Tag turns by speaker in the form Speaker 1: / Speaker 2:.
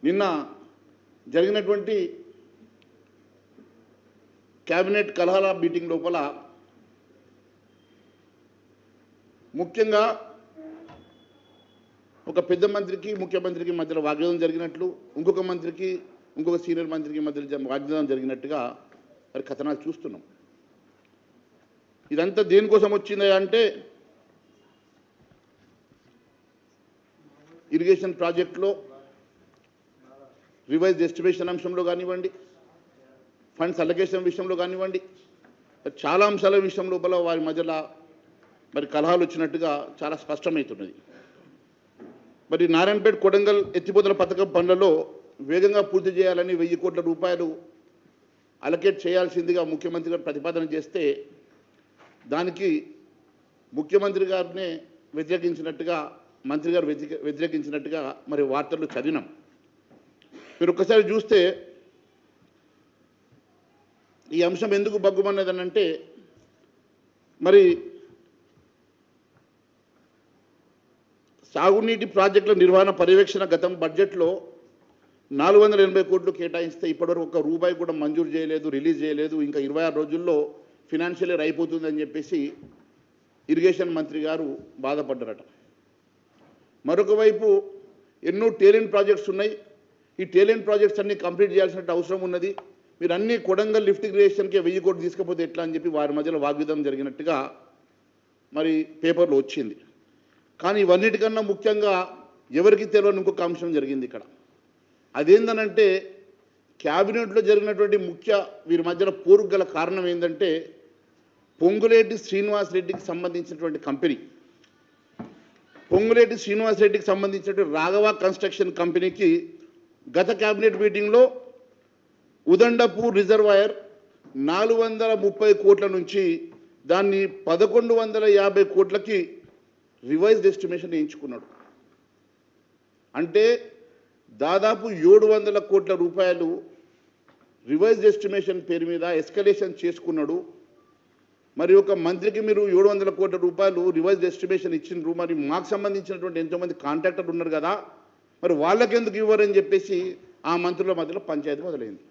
Speaker 1: నిన్న జరిగినటువంటి cabinet కలహాల meeting లోపల ముఖ్యంగా ఒక పెద్ద మంత్రికి ముఖ్యమంత్రికి మధ్యలో వాగ్వాదం జరిగినట్లు, ఇంకొక మంత్రికి ఇంకొక సీనియర్ మంత్రికి మధ్యలో వాగ్వాదం జరిగినట్టుగా మరి కథనాలు చూస్తున్నాం. ఇదంతా దేనికోసం వచ్చింది అంటే ఇరిగేషన్ ప్రాజెక్టులో రివైజ్ ఎస్టిమేషన్ అంశంలో కానివ్వండి, ఫండ్స్ అలొకేషన్ విషయంలో కానివ్వండి, చాలా అంశాల విషయం లోపల వారి మధ్యలో మరి కలహాలు వచ్చినట్టుగా చాలా స్పష్టమవుతున్నది. మరి నారాయణపేట కొడంగల్ ఎత్తిపోతల పథకం పనులలో వేగంగా పూర్తి చేయాలని 1000 కోట్ల రూపాయలు అలొకేట్ చేయాల్సిందిగా ముఖ్యమంత్రి గారు ప్రతిపాదన చేస్తే దానికి ముఖ్యమంత్రి గారినే వ్యతిరేకించినట్టుగా, మంత్రి గారు వ్యతిరేకించినట్టుగా మరి వార్తలు చదివినాం. మీరు ఒక్కసారి చూస్తే ఈ అంశం ఎందుకు బగ్గుమన్నదనంటే మరి సాగునీటి ప్రాజెక్టుల నిర్వహణ పర్యవేక్షణ గతం బడ్జెట్లో 480 కోట్లు కేటాయిస్తే ఇప్పటివరకు ఒక్క రూపాయి కూడా మంజూరు చేయలేదు, రిలీజ్ చేయలేదు. ఇంకా 26 రోజుల్లో ఫినాన్షియల్ ఇయర్ అయిపోతుందని చెప్పేసి ఇరిగేషన్ మంత్రి గారు బాధపడ్డారట. మరొక వైపు ఎన్నో టేలెంట్ ప్రాజెక్ట్స్ ఉన్నాయి. ఈ టేలెంట్ ప్రాజెక్ట్స్ అన్నీ కంప్లీట్ చేయాల్సిన అవసరం ఉన్నది. మీరు అన్ని కొడంగల్ లిఫ్ట్ ఇరిగేషన్కే 1000 కోట్లు తీసుకపోతే ఎట్లా అని చెప్పి వారి మధ్యలో వాగ్విదం జరిగినట్టుగా మరి పేపర్లో వచ్చింది. కానీ ఇవన్నిటికన్నా ముఖ్యంగా ఎవరికి తెలియని ఇంకొక అంశం జరిగింది ఇక్కడ. అదేందనంటే క్యాబినెట్లో జరిగినటువంటి వీరి మధ్యలో పోరుకు గల కారణం ఏంటంటే పొంగులేటి శ్రీనివాసరెడ్డికి సంబంధించినటువంటి కంపెనీ, పొంగులేటి శ్రీనివాసరెడ్డికి సంబంధించినటువంటి రాఘవ కన్స్ట్రక్షన్ కంపెనీకి గత క్యాబినెట్ మీటింగ్లో ఉదండపూర్ రిజర్వాయర్ 430 కోట్ల నుంచి దాన్ని 1150 కోట్లకి రివైజ్డ్ ఎస్టిమేషన్ వేయించుకున్నాడు. అంటే దాదాపు 700 కోట్ల రూపాయలు రివైజ్డ్ ఎస్టిమేషన్ పేరు మీద ఎస్కలేషన్ చేసుకున్నాడు. మరి ఒక మంత్రికి మీరు 700 కోట్ల రూపాయలు రివైజ్డ్ ఎస్టిమేషన్ ఇచ్చిండ్రు, మరి మాకు సంబంధించినటువంటి ఎంతోమంది కాంట్రాక్టర్లు ఉన్నారు కదా, మరి వాళ్ళకెందుకు ఇవ్వరని చెప్పేసి ఆ మంత్రుల మధ్యలో పంచాయతీ మొదలైంది.